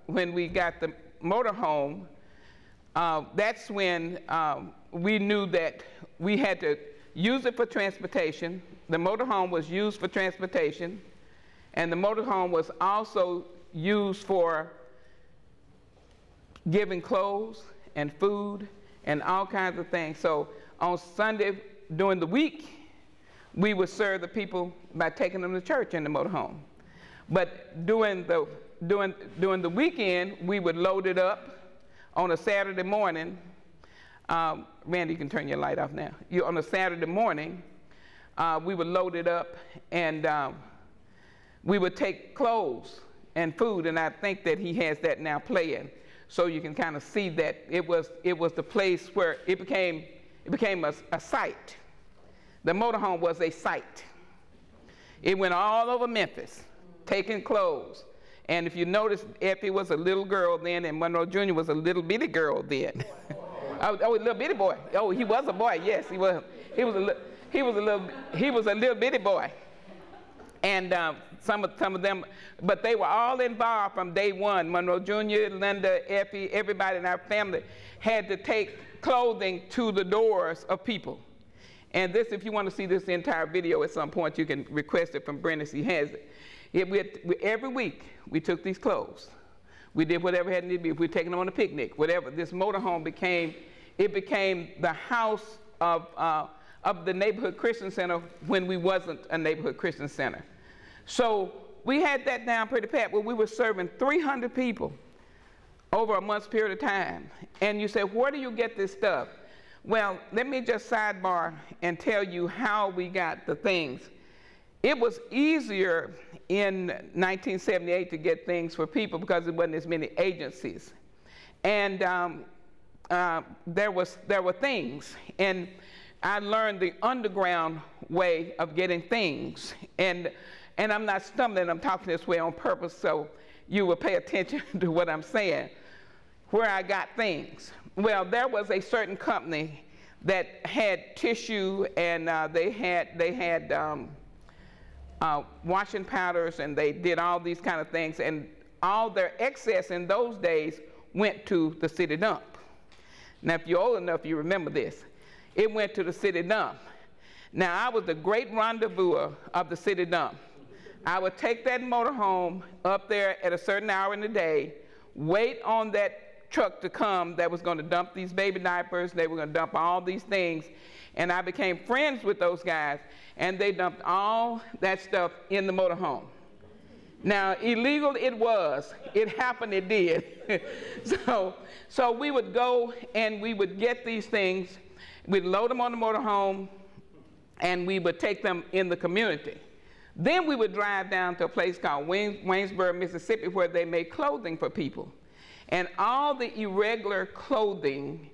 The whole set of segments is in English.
we got the motorhome, that's when we knew that we had to use it for transportation. The motorhome was used for transportation, and the motorhome was also used for giving clothes and food and all kinds of things. So on Sunday during the week, we would serve the people by taking them to church in the motorhome. But during the weekend, we would load it up on a Saturday morning. Randy, you can turn your light off now. On a Saturday morning, we would load it up, and we would take clothes and food, and I think that he has that now playing, so you can kind of see that it was the place where it became a site. The motorhome was a site. It went all over Memphis, taking clothes. And if you notice, Effie was a little girl then, and Monroe Jr. was a little bitty girl then. Oh, a little bitty boy. Oh, he was a boy. Yes, he was. He was a little bitty boy. And some of them, but they were all involved from day one. Monroe Jr., Linda, Effie, everybody in our family had to take clothing to the doors of people. And this, if you want to see this entire video at some point, you can request it from Brendan. He has it. Every week, we took these clothes. We did whatever had to be. If we were taking them on a picnic, whatever. This motorhome became the house of the neighborhood Christian center when we wasn't a neighborhood Christian center. So we had that down pretty pat, where we were serving 300 people over a month's period of time. And you say, where do you get this stuff? Well, let me just sidebar and tell you how we got the things. It was easier in 1978 to get things for people because there wasn't as many agencies. And there were things. And I learned the underground way of getting things. And I'm not stumbling, I'm talking this way on purpose so you will pay attention to what I'm saying. Where I got things. Well, there was a certain company that had tissue, and they had washing powders, and they did all these kind of things, and all their excess in those days went to the city dump. Now, if you're old enough, you remember this. It went to the city dump. Now, I was the great rendezvous of the city dump. I would take that motorhome up there at a certain hour in the day, wait on that truck to come that was going to dump these baby diapers. They were going to dump all these things. And I became friends with those guys, and they dumped all that stuff in the motorhome. Now, illegal it was. It happened, it did. So we would go and we would get these things. We'd load them on the motorhome, and we would take them in the community. Then we would drive down to a place called Waynesboro, Mississippi, where they made clothing for people. And all the irregular clothing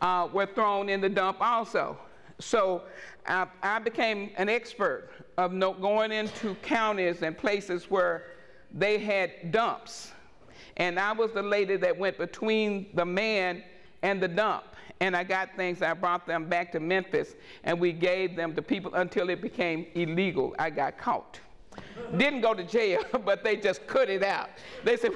were thrown in the dump also. So I became an expert of going into counties and places where they had dumps. And I was the lady that went between the man and the dump. And I got things, I brought them back to Memphis, and we gave them to people until it became illegal. I got caught. Didn't go to jail, but they just cut it out. They said,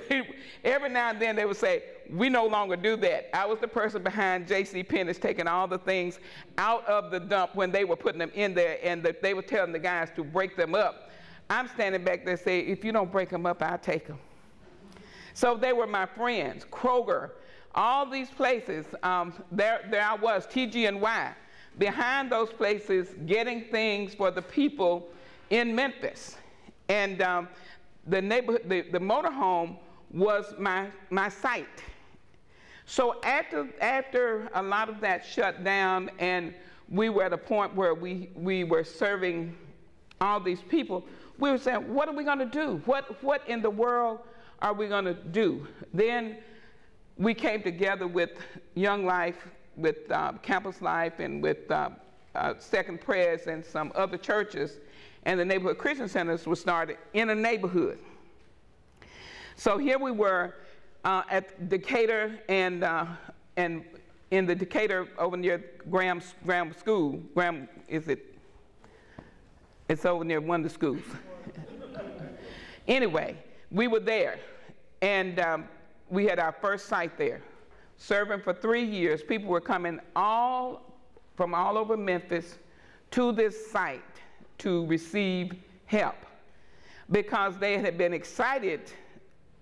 every now and then they would say, we no longer do that. I was the person behind J.C. Penney's taking all the things out of the dump when they were putting them in there, and they were telling the guys to break them up. I'm standing back there saying, if you don't break them up, I'll take them. So they were my friends. Kroger, all these places, there I was, TG&Y, behind those places getting things for the people in Memphis. And the motorhome was my site. So after a lot of that shut down, and we were at a point where we were serving all these people, we were saying, what are we going to do? What in the world are we going to do? Then we came together with Young Life, with Campus Life, and with Second Prayers and some other churches, and the neighborhood Christian centers were started in a neighborhood. So here we were at Decatur and in the Decatur over near Graham School. Graham, it's over near one of the schools. Anyway, we were there, and we had our first site there. Serving for 3 years, people were coming from all over Memphis to this site to receive help because they had been excited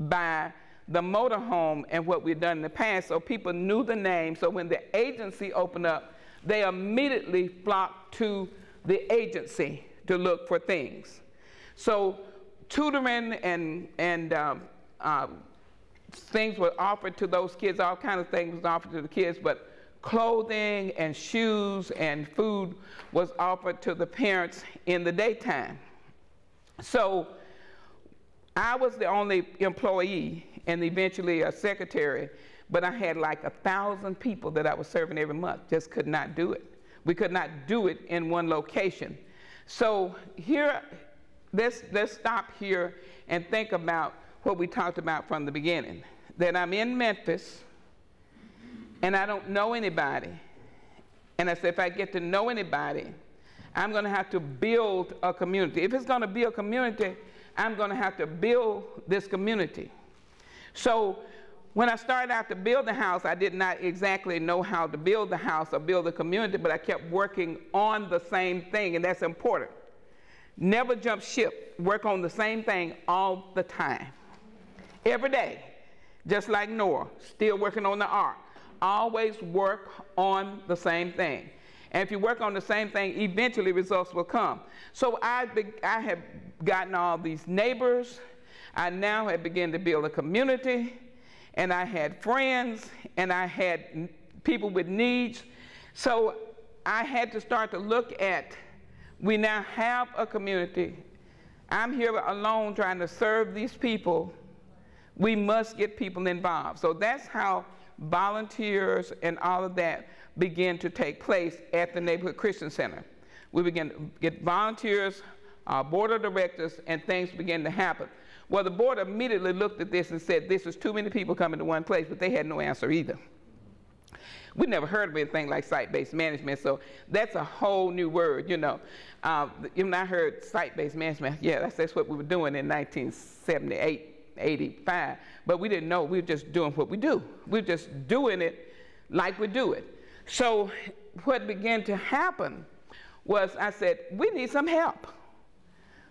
by the motorhome and what we'd done in the past, so people knew the name. So when the agency opened up, they immediately flocked to the agency to look for things. So tutoring and things were offered to those kids, all kinds of things was offered to the kids, but clothing and shoes and food was offered to the parents in the daytime. So I was the only employee and eventually a secretary, but I had like 1,000 people that I was serving every month. Just could not do it. We could not do it in one location. So here, let's stop here and think about what we talked about from the beginning. That I'm in Memphis, and I don't know anybody. And I said, if I get to know anybody, I'm going to have to build a community. If it's going to be a community, I'm going to have to build this community. So when I started out to build the house, I did not exactly know how to build the house or build the community, but I kept working on the same thing, and that's important. Never jump ship. Work on the same thing all the time. Every day, just like Noah, still working on the ark. Always work on the same thing. And if you work on the same thing, eventually results will come. So I have gotten all these neighbors. I now had begun to build a community, and I had friends, and I had people with needs. So I had to start to look at, we now have a community. I'm here alone trying to serve these people. We must get people involved. So that's how volunteers and all of that began to take place at the Neighborhood Christian Center. We began to get volunteers, our board of directors, and things began to happen. Well, the board immediately looked at this and said, this is too many people coming to one place, but they had no answer either. We never heard of anything like site-based management, so that's a whole new word, you know. Even I heard site-based management, yeah, that's what we were doing in 1978, 85, but we didn't know. We were just doing what we do. We were just doing it like we do it. So what began to happen was I said, we need some help.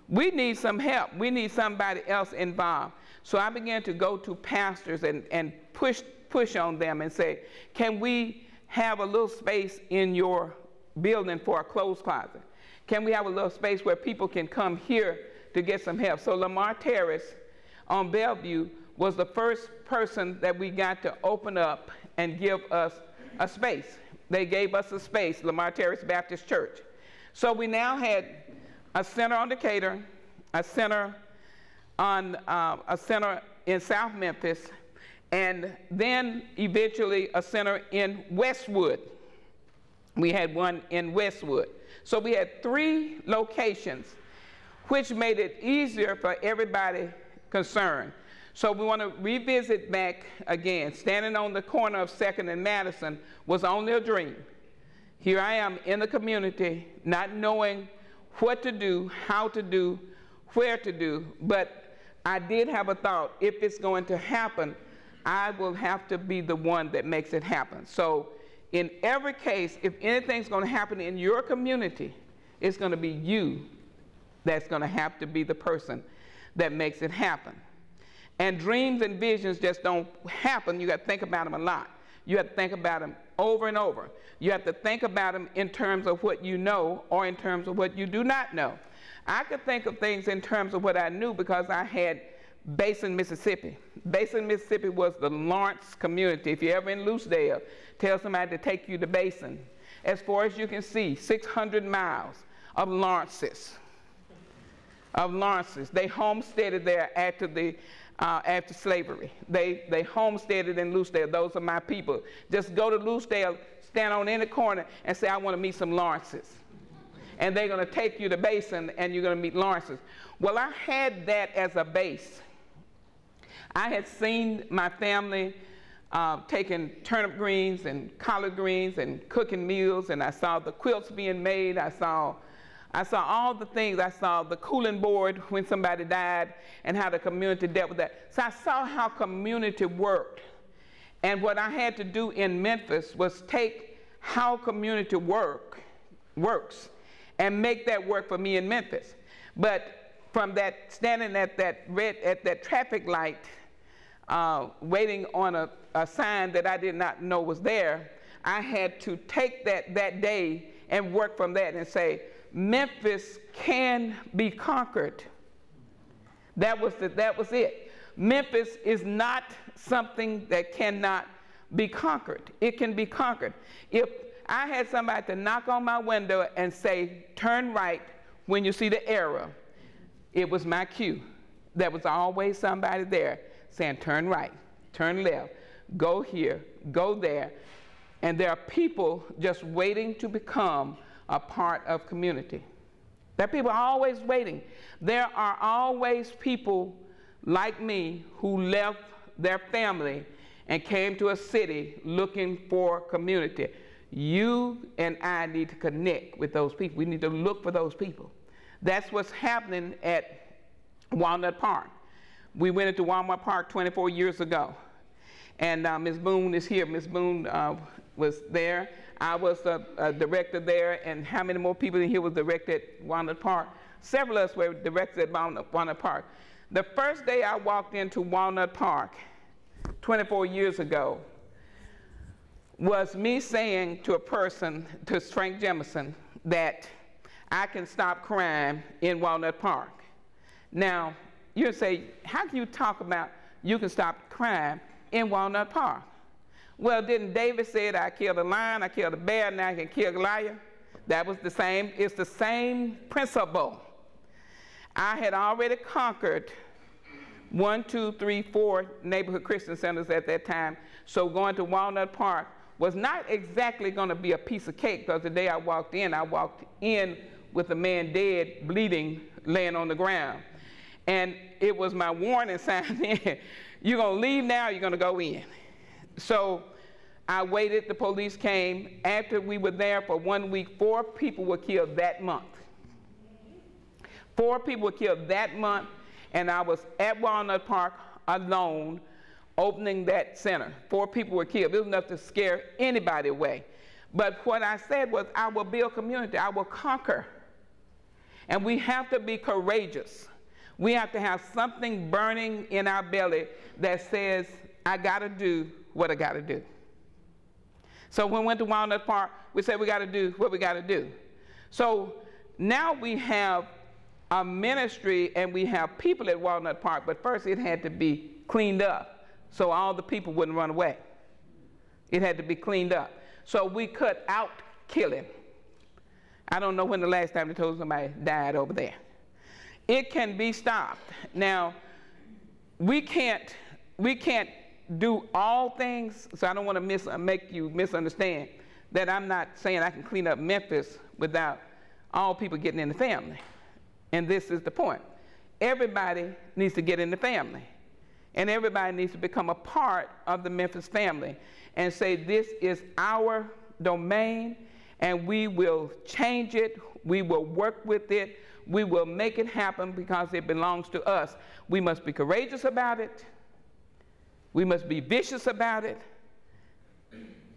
We need some help. We need somebody else involved. So I began to go to pastors and push on them and say, can we have a little space in your building for a clothes closet? Can we have a little space where people can come here to get some help? So Lamar Terrace on Bellevue was the first person that we got to open up and give us a space. They gave us a space, Lamar Terrace Baptist Church. So we now had a center on Decatur, a center in South Memphis, and then eventually a center in Westwood. We had one in Westwood. So we had 3 locations, which made it easier for everybody concerned. So we want to revisit back again. Standing on the corner of 2nd and Madison was only a dream. Here I am in the community, not knowing what to do, how to do, where to do, but I did have a thought, if it's going to happen, I will have to be the one that makes it happen. So in every case, if anything's going to happen in your community, it's going to be you that's going to have to be the person that makes it happen. And dreams and visions just don't happen. You got to think about them a lot. You have to think about them over and over. You have to think about them in terms of what you know or in terms of what you do not know. I could think of things in terms of what I knew because I had Basin, Mississippi. Basin, Mississippi was the Lawrence community. If you're ever in Loosedale, tell somebody to take you to Basin. As far as you can see, 600 miles of Lawrences. They homesteaded there after slavery. They homesteaded in Loosedale. Those are my people. Just go to Loosedale, stand on any corner, and say, I want to meet some Lawrences. And they're going to take you to Basin, and you're going to meet Lawrences. Well, I had that as a base. I had seen my family taking turnip greens and collard greens and cooking meals, and I saw the quilts being made. I saw I saw all the things. I saw the cooling board when somebody died and how the community dealt with that. So I saw how community worked. And what I had to do in Memphis was take how community works and make that work for me in Memphis. But from that, standing at that traffic light, waiting on a sign that I did not know was there, I had to take that day and work from that and say, Memphis can be conquered. That was it. Memphis is not something that cannot be conquered. It can be conquered. If I had somebody to knock on my window and say, turn right when you see the arrow, it was my cue. There was always somebody there saying, turn right, turn left, go here, go there. And there are people just waiting to become a part of community. There are people always waiting. There are always people like me who left their family and came to a city looking for community. You and I need to connect with those people. We need to look for those people. That's what's happening at Walnut Park. We went into Walnut Park 24 years ago. And Ms. Boone is here. Ms. Boone was there. I was a director there, and how many more people in here was directed at Walnut Park? Several of us were directed at Walnut Park. The first day I walked into Walnut Park 24 years ago was me saying to a person, to Frank Jemison, that I can stop crime in Walnut Park. Now, you say, how can you talk about you can stop crime in Walnut Park? Well, didn't David say I killed a lion, I killed a bear, now I can kill Goliath? That was the same, it's the same principle. I had already conquered 1, 2, 3, 4 neighborhood Christian centers at that time, so going to Walnut Park was not exactly going to be a piece of cake, because the day I walked in with a man dead, bleeding, laying on the ground. And it was my warning sign then, you're going to leave now, you're going to go in. So I waited, the police came. After we were there for 1 week, 4 people were killed that month. 4 people were killed that month, and I was at Walnut Park alone, opening that center. 4 people were killed. It was enough to scare anybody away. But what I said was, I will build community, I will conquer. And we have to be courageous. We have to have something burning in our belly that says, I gotta do what I gotta do. So when we went to Walnut Park, we said we gotta do what we gotta do. So now we have a ministry and we have people at Walnut Park, but first it had to be cleaned up so all the people wouldn't run away. It had to be cleaned up. So we cut out killing. I don't know when the last time they told somebody died over there. It can be stopped. Now, we can't do all things, so I don't want to make you misunderstand that I'm not saying I can clean up Memphis without all people getting in the family. And this is the point. Everybody needs to get in the family. And everybody needs to become a part of the Memphis family and say, this is our domain, and we will change it, we will work with it, we will make it happen because it belongs to us. We must be courageous about it, we must be vicious about it,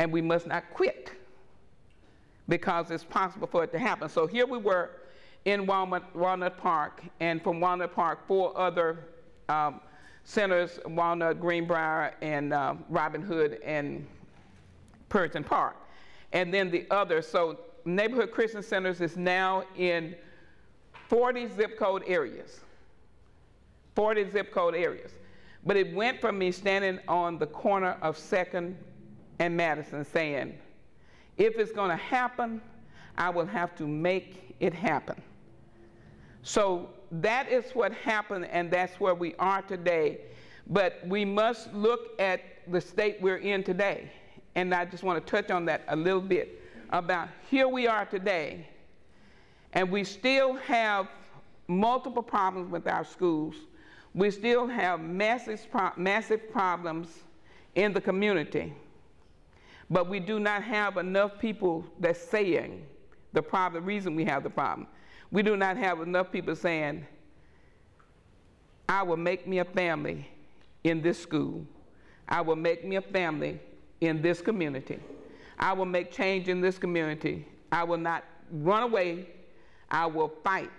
and we must not quit because it's possible for it to happen. So here we were in Walnut Park, and from Walnut Park, 4 other centers, Walnut, Greenbriar, and Robin Hood, and Puritan Park. And then the other, so neighborhood Christian centers is now in 40 zip code areas. 40 zip code areas. But it went from me standing on the corner of 2nd and Madison saying, if it's going to happen, I will have to make it happen. So that is what happened, and that's where we are today. But we must look at the state we're in today. And I just want to touch on that a little bit about here we are today, and we still have multiple problems with our schools. We still have massive problems in the community, but we do not have enough people that's saying the reason we have the problem. We do not have enough people saying, I will make me a family in this school. I will make me a family in this community. I will make change in this community. I will not run away. I will fight